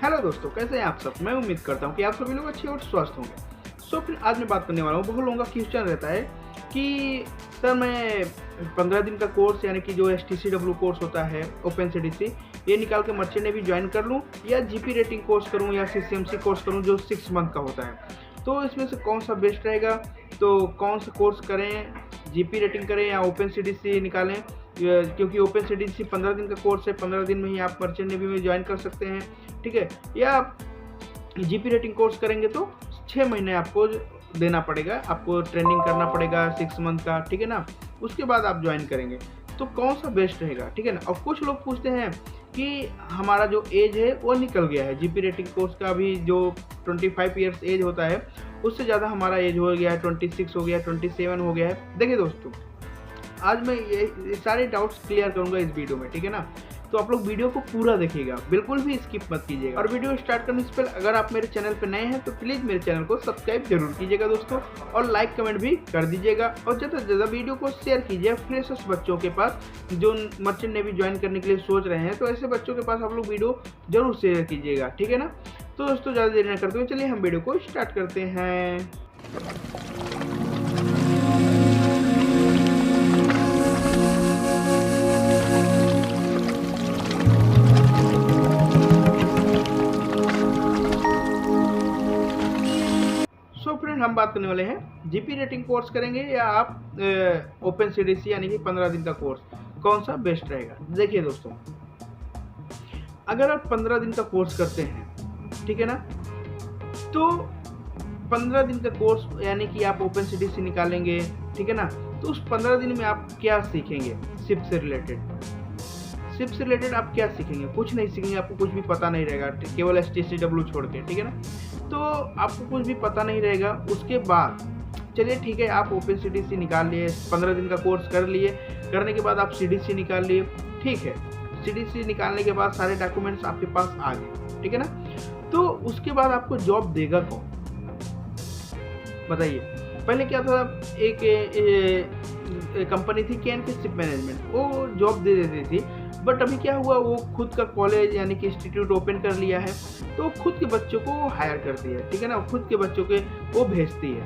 Hello दोस्तों, कैसे हैं आप सब। मैं उम्मीद करता हूं कि आप सभी लोग अच्छे और स्वस्थ होंगे। फिर आज मैं बात करने वाला हूं। बहुत लोगों का क्वेश्चन रहता है कि सर मैं 15 दिन का कोर्स यानी कि जो STCW कोर्स होता है ओपन CDC, ये निकाल के मर्चेंट नेवी ज्वाइन कर लूँ या GP रेटिंग कोर्स करूँ या CCMC कोर्स करूँ जो 6 मंथ का होता है। तो इसमें से कौन सा बेस्ट रहेगा, तो कौन सा कोर्स करें, GP रेटिंग करें या ओपन CDC निकालें। क्योंकि ओपन CDC 15 दिन का कोर्स है, 15 दिन में ही आप मर्चेंट नेवी में ज्वाइन कर सकते हैं, ठीक है। या आप GP रेटिंग कोर्स करेंगे तो 6 महीने आपको देना पड़ेगा, आपको ट्रेनिंग करना पड़ेगा 6 मंथ का, ठीक है ना। उसके बाद आप ज्वाइन करेंगे तो कौन सा बेस्ट रहेगा, ठीक है ना। और कुछ लोग पूछते हैं कि हमारा जो एज है वो निकल गया है, GP रेटिंग कोर्स का अभी जो 25 ईयर्स एज होता है उससे ज़्यादा हमारा एज हो गया है, 26 हो गया, 27 हो गया है। देखिए दोस्तों, आज मैं ये सारे डाउट्स क्लियर करूंगा इस वीडियो में, ठीक है ना। तो आप लोग वीडियो को पूरा देखिएगा, बिल्कुल भी स्किप मत कीजिएगा। और वीडियो स्टार्ट करने से पहले अगर आप मेरे चैनल पर नए हैं तो प्लीज़ मेरे चैनल को सब्सक्राइब जरूर कीजिएगा दोस्तों, और लाइक कमेंट भी कर दीजिएगा। और ज़्यादा से ज़्यादा वीडियो को शेयर कीजिए फ्रेशर्स बच्चों के पास जो मर्चेंट नेवी ज्वाइन करने के लिए सोच रहे हैं। तो ऐसे बच्चों के पास आप लोग वीडियो जरूर शेयर कीजिएगा, ठीक है ना। तो दोस्तों ज़्यादा देर न करते हुए चलिए हम वीडियो को स्टार्ट करते हैं। फ्रेंड, हम बात करने वाले हैं GP रेटिंग कोर्स करेंगे या आप ओपन CDC यानी कि 15 दिन का कोर्स, कौन सा बेस्ट रहेगा। देखिए दोस्तों, अगर आप 15 दिन का कोर्स करते हैं, ठीक है ना, तो 15 दिन का कोर्स यानी कि आप ओपन CDC निकालेंगे, ठीक है ना। तो उस 15 दिन में आप क्या सीखेंगे, शिप से रिलेटेड आप क्या सीखेंगे। कुछ नहीं सीखेंगे, आपको कुछ भी पता नहीं रहेगा, केवल STCW छोड़ के, ठीक है ना। तो आपको कुछ भी पता नहीं रहेगा। उसके बाद चलिए ठीक है, आप ओपन CDC निकाल लिए, 15 दिन का कोर्स कर लिए, करने के बाद आप CDC निकाल लिए, ठीक है। CDC निकालने के बाद सारे डॉक्यूमेंट्स आपके पास आ गए, ठीक है ना। तो उसके बाद आपको जॉब देगा कौन, बताइए। पहले क्या था, एक कंपनी थी KNK शिप मैनेजमेंट, वो जॉब दे देती थी। बट अभी क्या हुआ, वो खुद का कॉलेज यानी कि इंस्टीट्यूट ओपन कर लिया है, तो खुद के बच्चों को हायर करती है, ठीक है ना। खुद के बच्चों के वो भेजती है,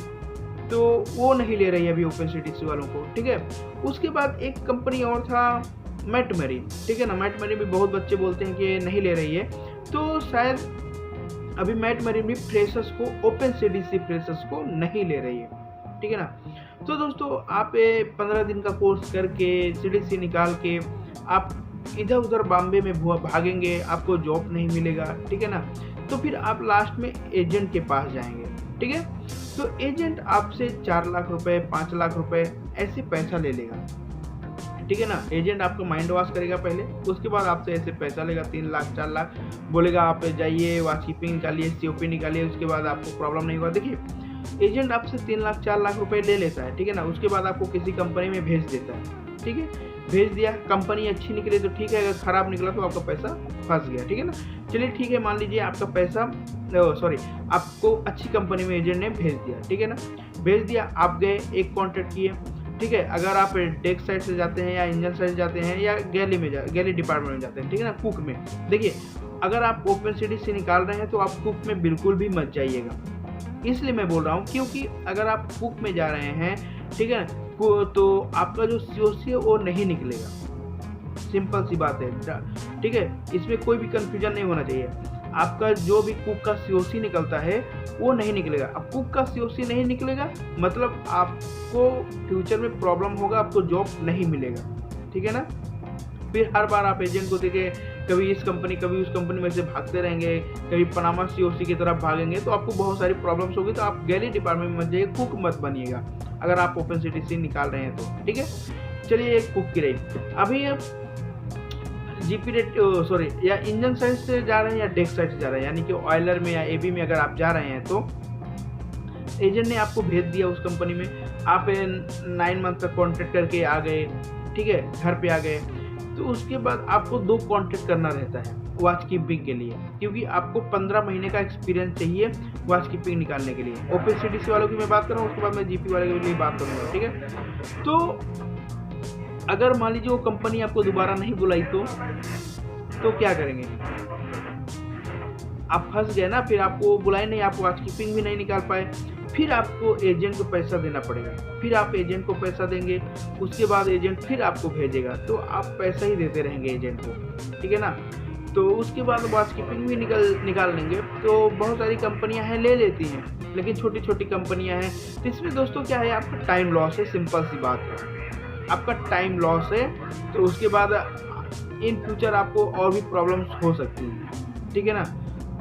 तो वो नहीं ले रही है अभी ओपन CDC वालों को, ठीक है। उसके बाद एक कंपनी और था मैटमरी, ठीक है ना। मैटमरी में बहुत बच्चे बोलते हैं कि नहीं ले रही है, तो शायद अभी मैटमरी भी फ्रेशर्स को, ओपन CDC फ्रेशर्स को नहीं ले रही है, ठीक है ना। तो दोस्तों, आप 15 दिन का कोर्स करके CDC निकाल के आप इधर उधर बॉम्बे में भागेंगे, आपको जॉब नहीं मिलेगा, ठीक है ना। तो फिर आप लास्ट में एजेंट के पास जाएंगे, ठीक है। तो एजेंट आपसे 4 लाख रुपए, 5 लाख रुपए ऐसे पैसा ले लेगा, ठीक है ना। एजेंट आपको माइंड वॉश करेगा पहले, उसके बाद आपसे ऐसे पैसा लेगा 3 लाख 4 लाख, बोलेगा आप जाइए वॉच कीपिंग निकालिए, COP निकालिए, उसके बाद आपको प्रॉब्लम नहीं होगा। देखिए, एजेंट आपसे 3 लाख 4 लाख रुपए ले लेता है, ठीक है ना। उसके बाद आपको किसी कंपनी में भेज देता है, ठीक है। भेज दिया, कंपनी अच्छी निकले तो ठीक है, अगर खराब निकला तो आपका पैसा फंस गया, ठीक है ना। चलिए ठीक है, मान लीजिए आपका पैसा आपको अच्छी कंपनी में एजेंट ने भेज दिया, ठीक है ना। भेज दिया, आप गए, एक कॉन्ट्रैक्ट किए, ठीक है। अगर आप डेक साइड से जाते हैं या इंजन साइड जाते हैं या गैली डिपार्टमेंट में जाते हैं, ठीक है ना, कुक में। देखिए, अगर आप ओपन CDC निकाल रहे हैं तो आप कुक में बिल्कुल भी मत जाइएगा। इसलिए मैं बोल रहा हूँ क्योंकि अगर आप कुक में जा रहे हैं, ठीक है, तो आपका जो COC है वो नहीं निकलेगा, सिंपल सी बात है, ठीक है। इसमें कोई भी कंफ्यूजन नहीं होना चाहिए। आपका जो भी कुक का COC निकलता है वो नहीं निकलेगा। अब कुक का COC नहीं निकलेगा मतलब आपको फ्यूचर में प्रॉब्लम होगा, आपको जॉब नहीं मिलेगा, ठीक है ना। फिर हर बार आप एजेंट को देके कभी इस कंपनी कभी उस कंपनी में से भागते रहेंगे, कभी पनामा COC की तरफ भागेंगे, तो आपको बहुत सारी प्रॉब्लम्स होगी। तो आप गैली डिपार्टमेंट में मत जाइए, कुक मत बनिएगा अगर आप ओपन CDC निकाल रहे हैं तो, ठीक है। चलिए, एक कुक की रही। अभी आप या इंजन साइड से जा रहे हैं या डेक साइड से जा रहे हैं, यानी कि ऑयलर में या AB में अगर आप जा रहे हैं, तो एजेंट ने आपको भेज दिया उस कंपनी में, आप 9 मंथ का कॉन्ट्रैक्ट करके आ गए, ठीक है, घर पे आ गए। तो उसके बाद आपको 2 कॉन्ट्रैक्ट करना रहता है वॉच कीपिंग के लिए, क्योंकि आपको 15 महीने का एक्सपीरियंस चाहिए वॉच कीपिंग निकालने के लिए। ओपन CDC वालों की मैं बात कर रहा हूँ, उसके बाद मैं GP वाले के लिए बात करूँगा, ठीक है। तो अगर मान लीजिए वो कंपनी आपको दोबारा नहीं बुलाई तो क्या करेंगे। आप फंस गए ना, फिर आपको बुलाए नहीं, आप वॉच कीपिंग भी नहीं निकाल पाए, फिर आपको एजेंट को पैसा देना पड़ेगा, फिर आप एजेंट को पैसा देंगे, उसके बाद एजेंट फिर आपको भेजेगा, तो आप पैसा ही देते रहेंगे एजेंट को, ठीक है ना। तो उसके बाद वॉच कीपिंग भी निकाल लेंगे, तो बहुत सारी कंपनियां हैं ले लेती हैं, लेकिन छोटी छोटी कंपनियां हैं, तो इसमें दोस्तों क्या है, आपका टाइम लॉस है, सिंपल सी बात है, आपका टाइम लॉस है। तो उसके बाद इन फ्यूचर आपको और भी प्रॉब्लम्स हो सकती हैं, ठीक है ना।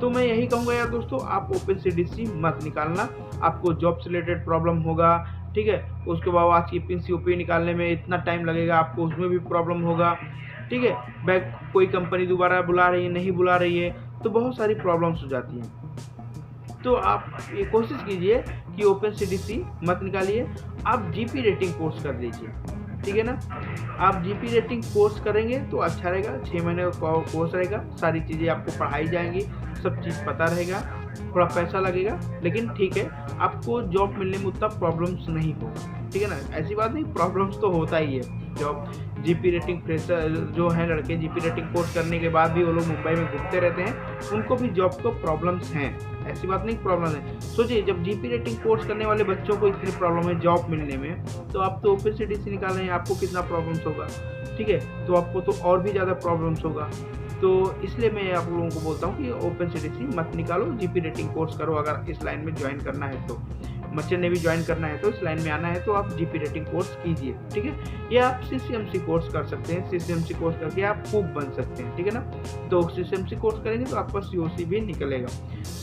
तो मैं यही कहूँगा यार दोस्तों, आप OpenCDC मत निकालना, आपको जॉब से रिलेटेड प्रॉब्लम होगा, ठीक है। उसके बाद वॉच कीपिंग COP निकालने में इतना टाइम लगेगा, आपको उसमें भी प्रॉब्लम होगा, ठीक है। बैक कोई कंपनी दोबारा बुला रही है, नहीं बुला रही है, तो बहुत सारी प्रॉब्लम्स हो जाती हैं। तो आप ये कोशिश कीजिए कि OpenCDC मत निकालिए, आप GP रेटिंग कोर्स कर लीजिए, ठीक है ना। आप GP रेटिंग कोर्स करेंगे तो अच्छा रहेगा, 6 महीने का कोर्स रहेगा, सारी चीज़ें आपको पढ़ाई जाएंगी, सब चीज़ पता रहेगा, थोड़ा पैसा लगेगा, लेकिन ठीक है, आपको जॉब मिलने में उतना प्रॉब्लम्स नहीं होगा, ठीक है ना। ऐसी बात नहीं, प्रॉब्लम्स तो होता ही है। जॉब GP रेटिंग फ्रेशर जो है लड़के, GP रेटिंग कोर्स करने के बाद भी वो लोग मुंबई में घूमते रहते हैं, उनको भी जॉब को प्रॉब्लम्स हैं, ऐसी बात नहीं प्रॉब्लम है। सोचिए, जब GP रेटिंग कोर्स करने वाले बच्चों को इतनी प्रॉब्लम है जॉब मिलने में, तो आप तो OpenCDC निकाल रहे हैं, आपको कितना प्रॉब्लम्स होगा, ठीक है। तो आपको तो और भी ज़्यादा प्रॉब्लम्स होगा। तो इसलिए मैं आप लोगों को बोलता हूँ कि OpenCDC मत निकालो, GP रेटिंग कोर्स करो। अगर इस लाइन में ज्वाइन करना है तो, मर्चेंट नेवी ज्वाइन करना है तो, इस लाइन में आना है तो आप GP रेटिंग कोर्स कीजिए, ठीक है। या आप CCMC कोर्स कर सकते हैं, CCMC कोर्स करके आप कुक बन सकते हैं, ठीक है ना। तो CCMC कोर्स करेंगे तो आपका COC भी निकलेगा।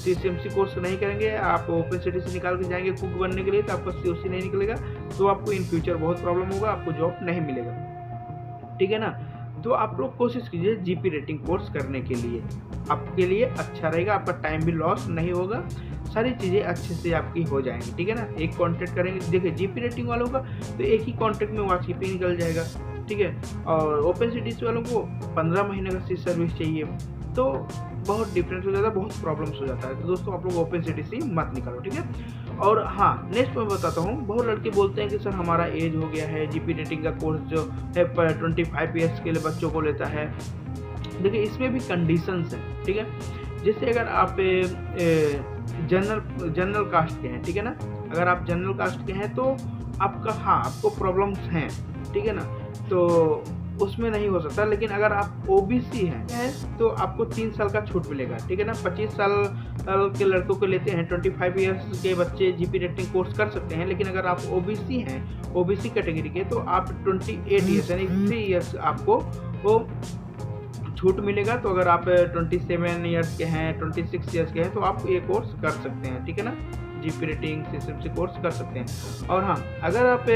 CCMC कोर्स नहीं करेंगे, आप OpenCDC निकाल के जाएंगे कुक बनने के लिए, तो आपका COC नहीं निकलेगा, तो आपको इन फ्यूचर बहुत प्रॉब्लम होगा, आपको जॉब नहीं मिलेगा, ठीक है ना। तो आप लोग कोशिश कीजिए GP रेटिंग कोर्स करने के लिए, आपके लिए अच्छा रहेगा, आपका टाइम भी लॉस नहीं होगा, सारी चीज़ें अच्छे से आपकी हो जाएंगी, ठीक है ना। एक कॉन्ट्रैक्ट करेंगे, देखिए GP रेटिंग वालों का तो एक ही कॉन्ट्रैक्ट में वॉच कीपिंग निकल जाएगा, ठीक है। और OpenCDC वालों को 15 महीने का सर्विस चाहिए, तो बहुत डिफरेंस हो जाता है, बहुत प्रॉब्लम्स हो जाता है। तो दोस्तों आप लोग OpenCDC मत निकालो, ठीक है। और हाँ, नेक्स्ट मैं बताता हूँ, बहुत लड़के बोलते हैं कि सर हमारा एज हो गया है, GP रेटिंग का कोर्स जो है 25 ईयर्स के लिए बच्चों को लेता है। देखिए, इसमें भी कंडीशंस हैं, ठीक है। जैसे अगर आप जनरल कास्ट के हैं, ठीक है ना, अगर आप जनरल कास्ट के हैं तो आपको प्रॉब्लम्स हैं, ठीक है ना, तो उसमें नहीं हो सकता। लेकिन अगर आप OBC हैं तो आपको 3 साल का छूट मिलेगा, ठीक है ना। 25 साल के लड़कों को लेते हैं, 25 ईयर्स के बच्चे GP रेटिंग कोर्स कर सकते हैं। लेकिन अगर आप OBC हैं, OBC कैटेगरी के, तो आप 28 ईयर्स यानी 3 ईयर्स आपको वो छूट मिलेगा। तो अगर आप 27 ईयर्स के हैं, 26 ईयर्स के हैं, तो आप ये कोर्स कर सकते हैं, ठीक है ना। GP रेटिंग CCMC कोर्स कर सकते हैं। और हाँ, अगर आप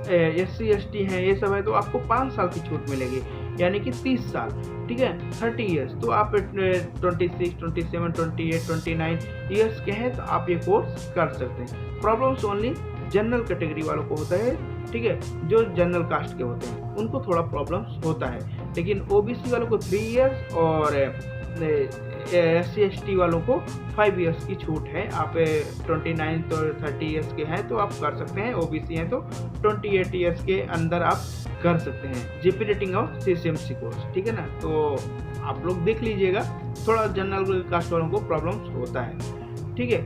SC ST हैं, ये सब है, तो आपको 5 साल की छूट मिलेगी, यानी कि 30 साल, ठीक है, 30 ईयर्स। तो आप 26, 27, 28, 29 ईयर्स के हैं तो आप ये कोर्स कर सकते हैं। प्रॉब्लम्स ओनली जनरल कैटेगरी वालों को होता है, ठीक है, जो जनरल कास्ट के होते हैं उनको थोड़ा प्रॉब्लम्स होता है। लेकिन OBC वालों को 3 ईयर्स और SC ST वालों को 5 ईयर्स की छूट है। आप 29 और 30 ईयर्स के हैं तो आप कर सकते हैं, OBC हैं तो 28 ईयर्स के अंदर आप कर सकते हैं GP रेटिंग और CCMC कोर्स, ठीक है ना। तो आप लोग देख लीजिएगा, थोड़ा जनरल कास्ट वालों को प्रॉब्लम्स होता है, ठीक है।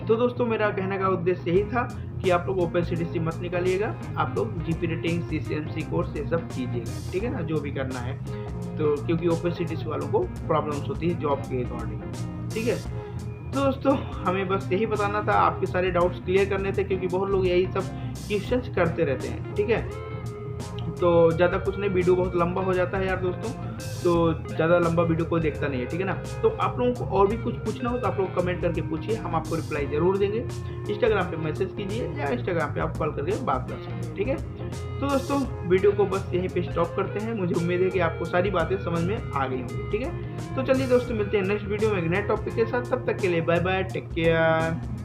तो दोस्तों मेरा कहने का उद्देश्य यही था कि आप लोग OpenCDC मत निकालिएगा, आप लोग GP रेटिंग CCMC कोर्स ये सब कीजिएगा, ठीक है ना, जो भी करना है। तो क्योंकि OpenCDC वालों को प्रॉब्लम्स होती है जॉब के अकॉर्डिंग, ठीक है। तो दोस्तों हमें बस यही बताना था, आपके सारे डाउट्स क्लियर करने थे, क्योंकि बहुत लोग यही सब क्वेश्चंस करते रहते हैं, ठीक है। तो ज़्यादा कुछ नहीं, वीडियो बहुत लंबा हो जाता है यार दोस्तों, तो ज़्यादा लंबा वीडियो कोई देखता नहीं है, ठीक है ना। तो आप लोगों को और भी कुछ पूछना हो तो आप लोग कमेंट करके पूछिए, हम आपको रिप्लाई ज़रूर देंगे। इंस्टाग्राम पे मैसेज कीजिए या इंस्टाग्राम पे आप कॉल करके बात कर सकते हैं, ठीक है। तो दोस्तों वीडियो को बस यहीं पे स्टॉप करते हैं। मुझे उम्मीद है कि आपको सारी बातें समझ में आ गई होंगी, ठीक है। तो चलिए दोस्तों, मिलते हैं नेक्स्ट वीडियो में एक नए टॉपिक के साथ। तब तक के लिए बाय बाय, टेक केयर।